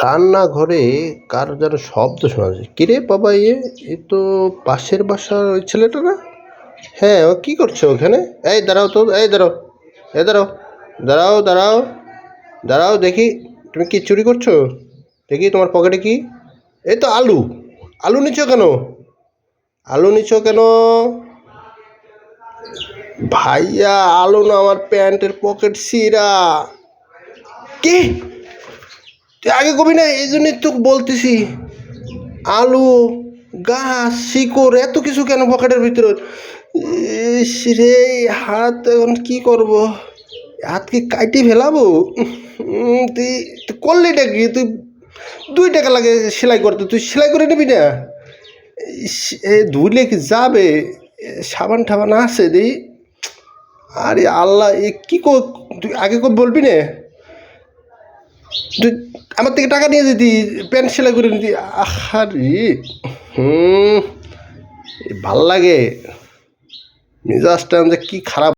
রান্নাঘরে কার যেন শব্দ শোনা যায়। কিরে বাবা, এ তো পাশের বাসার ওই ছেলেটা না? হ্যাঁ, ও কী করছে ওখানে? এই দাঁড়াও তো, এই দাঁড়াও, এই দাঁড়াও, দাঁড়াও দাঁড়াও দাঁড়াও দেখি, তুমি কি চুরি করছো? দেখি তোমার পকেটে কি? এই তো আলু। আলু নিচ্ছ কেন? আলু নিচ্ছ কেন ভাইয়া? আলু না, আমার প্যান্টের পকেট ছিঁড়া। কি? তুই আগে কবি না, এই জন্যই তো বলতেছি। আলু, গাছ, শিকড়, এত কিছু কেন পকেটের ভিতরে? ইস রে, হাত এখন কি করব? হাত কি কাটি ফেলাবো? তুই তুই করলিটা কি? তুই 2 টাকা লাগে সেলাই করতে, তুই সেলাই করে নিবি না? ধুইলে কি যাবে? সাবান ঠাবান আছে দি। আরে আল্লাহ, কি তুই আগে বলবি না? তুই আমার থেকে টাকা নিয়ে যেতি, প্যান্ট সেলাই করে নিতি। আহারে, ভাল লাগে। মেজাজটা যে কি খারাপ।